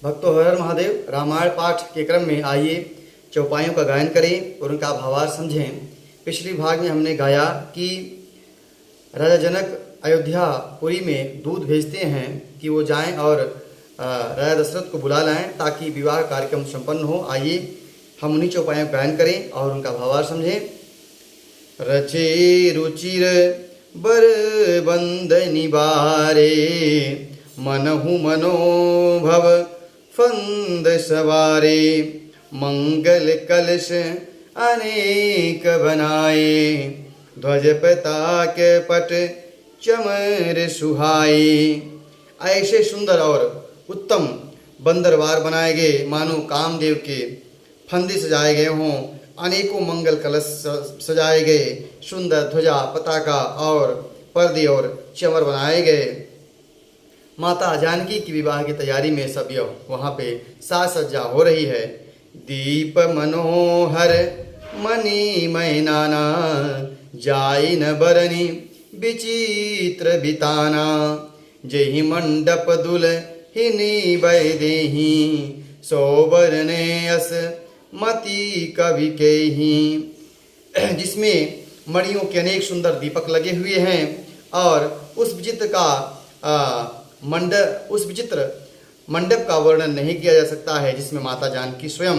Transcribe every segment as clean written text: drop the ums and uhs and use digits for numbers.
भक्तों, हर हर महादेव। रामायण पाठ के क्रम में आइए चौपाइयों का गायन करें और उनका भावार्थ समझें। पिछले भाग में हमने गाया कि राजा जनक अयोध्यापुरी में दूत भेजते हैं कि वो जाएं और राजा दशरथ को बुला लाएं ताकि विवाह कार्यक्रम संपन्न हो। आइए हम उन्हीं चौपाइयों का गायन करें और उनका भावार्थ समझें। रचे रुचिर बर बंद निवारे, मनहु मनोभव फंद सवारे, मंगल कलश अनेक बनाए, ध्वज पताक पट चमर सुहाए। ऐसे सुंदर और उत्तम बंदरवार बनाए गए मानो कामदेव के फंदे सजाए गए हों। अनेकों मंगल कलश सजाए गए, सुंदर ध्वजा पताका और पर्दे और चमर बनाए गए। माता जानकी की विवाह की तैयारी में सब वहाँ पे साज सज्जा हो रही है। दीप मनोहर मणि मैनाना, जाई न बरनी विचित्र बिताना, जेहि मंडप दुल्हिनी वैदेही, सोबरने अस मति कवि के ही। जिसमें मणियों के अनेक सुंदर दीपक लगे हुए हैं और उस विचित्र मंडप का वर्णन नहीं किया जा सकता है, जिसमें माता जानकी स्वयं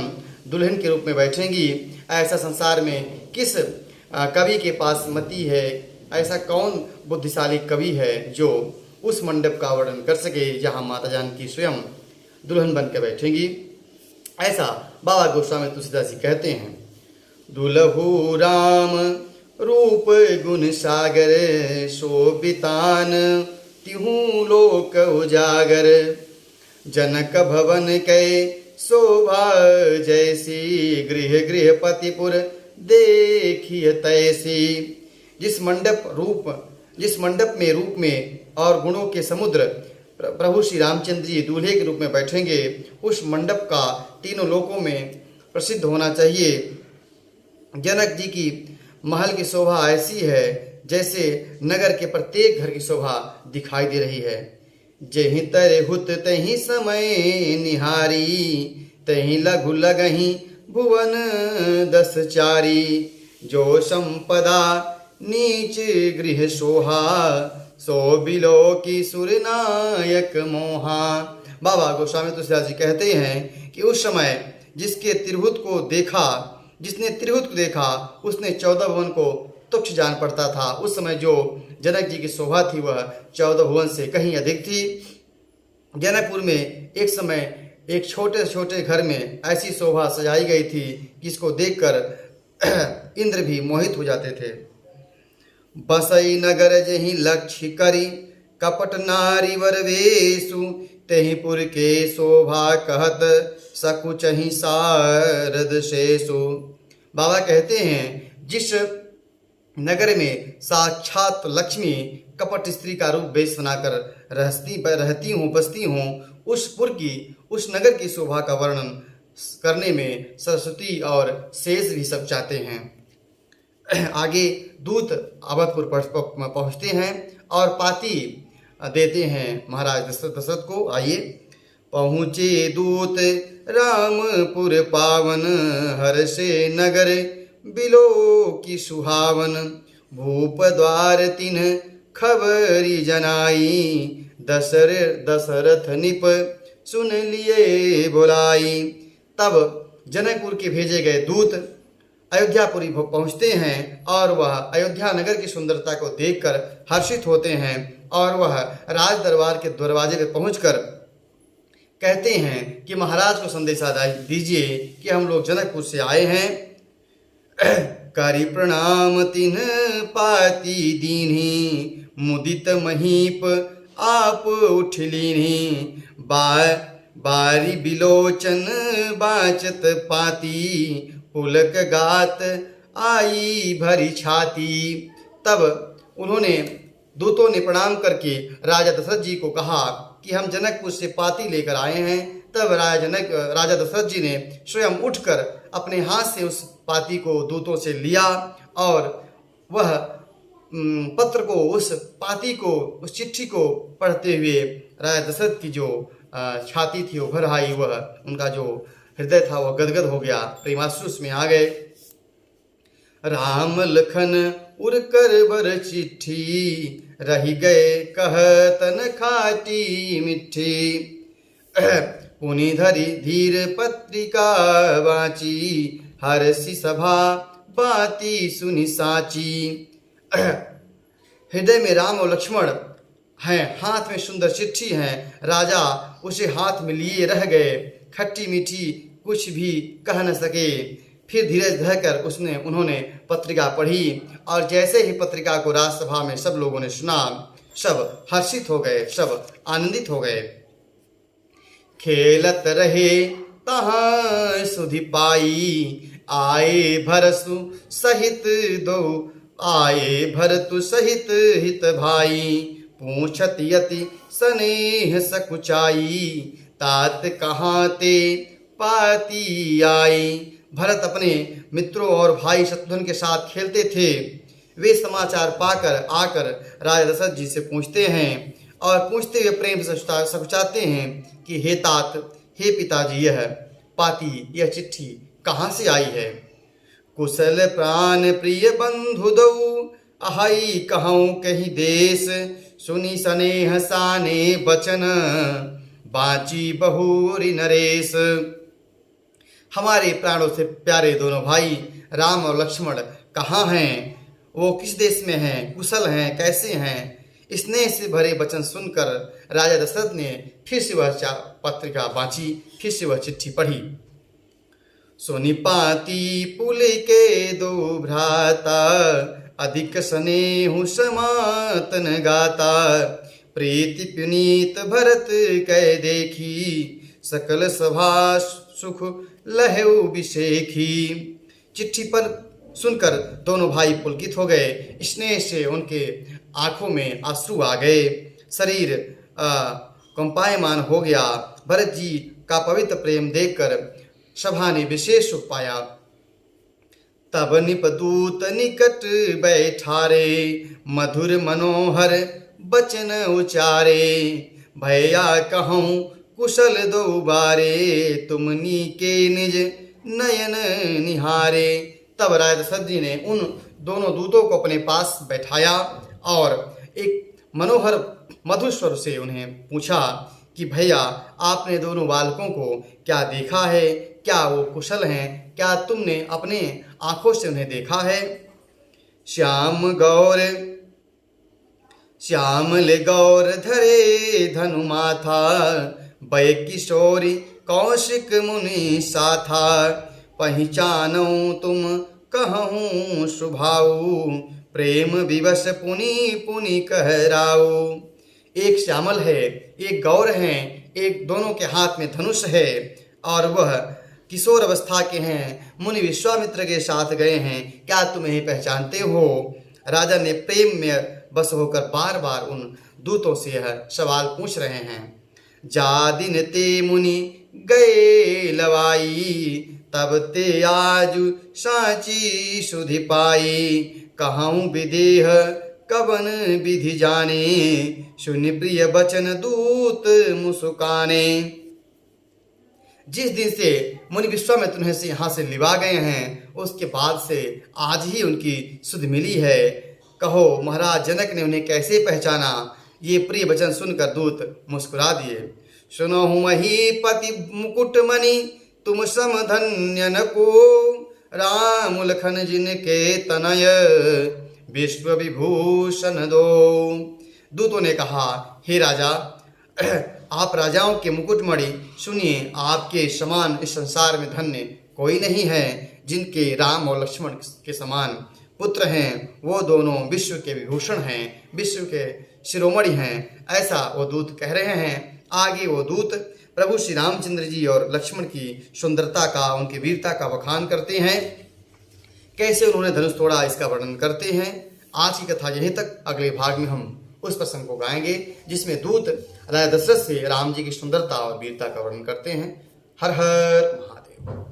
दुल्हन के रूप में बैठेंगी। ऐसा संसार में किस कवि के पास मति है, ऐसा कौन बुद्धिशाली कवि है जो उस मंडप का वर्णन कर सके जहाँ माता जानकी स्वयं दुल्हन बन के बैठेंगी। ऐसा बाबा गोस्वामी तुलसीदास जी कहते हैं। दुलहु राम रूप गुण सागर, शोभितान तिहु लोक उजागर, जनक भवन कै शोभा जैसी, गृह गृहपतिपुर देखिए तैसी। जिस मंडप में रूप में और गुणों के समुद्र प्रभु श्री रामचंद्र जी दूल्हे के रूप में बैठेंगे, उस मंडप का तीनों लोकों में प्रसिद्ध होना चाहिए। जनक जी की महल की शोभा ऐसी है जैसे नगर के प्रत्येक घर की शोभा दिखाई दे रही है। जेहि तरे हुत तहि समय निहारी, तहि लघु लगहि भुवन दस चारी, जो संपदा नीच गृह सोहा, सो बिलो की सुरनायक मोहा। बाबा गोस्वामी तुलसीदास जी कहते हैं कि उस समय जिसने तिरहुत को देखा उसने 14 भुवन को तुच्छ जान पड़ता था। उस समय जो जनक जी की शोभा थी वह 14 भुवन से कहीं अधिक थी। जनकपुर में एक समय एक छोटे छोटे घर में ऐसी शोभा सजाई गई थी जिसको देखकर इंद्र भी मोहित हो जाते थे। बसई नगर जहि लक्ष्य करी, कपट नारी वर वेशु, तहि पुर के शोभा कहत सकुचहि सारद शेषु। बाबा कहते हैं जिस नगर में साक्षात लक्ष्मी कपट स्त्री का रूप वेश बनाकर बसती हूँ, उस नगर की शोभा का वर्णन करने में सरस्वती और शेष भी सब चाहते हैं। आगे दूत अवधपुर पहुँचते हैं और पाती देते हैं महाराज दशरथ को। आइए। पहुँचे दूत रामपुर पावन, हर्षे नगर बिलो की सुहावन, भूप द्वार तिन्ह खबरी जनाई, दशरथ निप सुन लिए बुलाई। तब जनकपुर के भेजे गए दूत अयोध्यापुरी पहुँचते हैं और वह अयोध्या नगर की सुंदरता को देखकर हर्षित होते हैं और वह राज दरबार के दरवाजे पे पहुंचकर कहते हैं कि महाराज को संदेशा दीजिए कि हम लोग जनकपुर से आए हैं। करि प्रणाम तिन पाती दीन्ही, मुदित महीप आप उठ लीन्ही, बारी बिलोचन बाचत पाती, पुलक गात आई भरी छाती। तब उन्होंने दूतों ने प्रणाम करके राजा दशरथ जी को कहा कि हम जनकपुर से पाती लेकर आए हैं। तब राजा दशरथ जी ने स्वयं उठकर अपने हाथ से उस पाती को दूतों से लिया और वह पत्र को, उस पाती को, उस चिट्ठी को पढ़ते हुए राजा दशरथ की जो छाती थी वो भर आई, वह उनका जो हृदय था वह गदगद हो गया, प्रेमाश्रु उसमें आ गए। राम लखन उर कर बर चिट्ठी, रही गए कहतन खाटी मिट्ठी। पुनि धरि धीर पत्रिका वाची, हरसि सभा बाती सुनि साची। हृदय में राम और लक्ष्मण हैं, हाथ में सुंदर चिट्ठी हैं, राजा उसे हाथ में लिए रह गए, खट्टी मीठी कुछ भी कह न सके। फिर धीरज धरकर उन्होंने पत्रिका पढ़ी, और जैसे ही पत्रिका को राजसभा में सब लोगों ने सुना, सब हर्षित हो गए, सब आनंदित हो गए। खेलत रहे तहाँ सुधि पाई, आए भरतु सहित हित भाई। पूछत यति स्नेह सकुचाई, तात कहाँ ते पाती आई। भरत अपने मित्रों और भाई शत्रुघ्न के साथ खेलते थे। वे समाचार पाकर आकर राजा दशरथ जी से पूछते हैं, और पूछते हुए प्रेम से सकुचाते हैं कि हे तात, हे पिताजी, यह पाती, यह चिट्ठी कहाँ से आई है। कुशल प्राण प्रिय बंधु दऊ, अहाई कहूँ कही देश। सुनी स्नेह साने बचन, बाची बहुरी नरेश। हमारे प्राणों से प्यारे दोनों भाई राम और लक्ष्मण कहाँ हैं, वो किस देश में हैं, कुशल हैं, कैसे हैं। स्नेह से भरे वचन सुनकर राजा दशरथ ने फिर से वह पत्रिका बाँची, फिर से वह चिट्ठी पढ़ी। सुनि पाती पुल के दो भ्राता, अधिक स्नेहु समातन गाता। प्रीति पुनीत भरत कै देखी, सकल सभा सुख लहु विशेखी। चिट्ठी पर सुनकर दोनों भाई पुलकित हो गए, स्नेह से उनके आंखों में आंसू आ गए, शरीर कंपायमान हो गया। भरत जी का पवित्र प्रेम देखकर सभा ने विशेष सुख पाया। तब निपदूत निकट बैठारे, मधुर मनोहर बचन उचारे। भैया कहूँ कुशल दो बारे, तुमनी के निज नयन निहारे। तब राजा दशरथ जी ने उन दोनों दूतों को अपने पास बैठाया और एक मनोहर मधुर स्वर से उन्हें पूछा कि भैया, आपने दोनों बालकों को क्या देखा है, क्या वो कुशल हैं, क्या तुमने अपने आंखों से उन्हें देखा है। श्यामल गौर धरे धनु माथा, वै किशोरी कौशिक मुनि साथा। पहचानो तुम कहूँ सुभाऊ, प्रेम विवश पुनि पुनि कहराऊ। एक श्यामल है, एक गौर हैं, एक दोनों के हाथ में धनुष है, और वह किशोर अवस्था के हैं, मुनि विश्वामित्र के साथ गए हैं, क्या तुम इन्हें पहचानते हो। राजा ने प्रेम में बस होकर बार बार उन दूतों से यह सवाल पूछ रहे हैं। जा दिन ते मुनि गए लवाई, तब ते आजु साची सुधि पाई। कहूँ विदेह कवन विधि जाने, सुनि प्रिय बचन दूत मुस्काने। जिस दिन से मुनि विश्वामित्र से यहाँ से लिवा गए हैं, उसके बाद से आज ही उनकी सुध मिली है। कहो महाराज जनक ने उन्हें कैसे पहचाना। ये प्रिय वचन सुनकर दूत मुस्कुरा दिए। सुनो महीपति मुकुटमणि, तुम सम धन्य न को। राम लखन जिनके तनय, विश्व विभूषण दो। दूतों ने कहा, हे राजा, आप राजाओं के मुकुटमणि, सुनिए, आपके समान इस संसार में धन्य कोई नहीं है। जिनके राम और लक्ष्मण के समान पुत्र हैं, वो दोनों विश्व के विभूषण हैं, विश्व के शिरोमणि हैं। ऐसा वो दूत कह रहे हैं। आगे वो दूत प्रभु श्री रामचंद्र जी और लक्ष्मण की सुंदरता का, उनकी वीरता का बखान करते हैं, कैसे उन्होंने धनुष तोड़ा इसका वर्णन करते हैं। आज की कथा यहीं तक। अगले भाग में हम उस प्रसंग को गाएंगे जिसमें दूत राजा दशरथ से राम जी की सुंदरता और वीरता का वर्णन करते हैं। हर हर महादेव।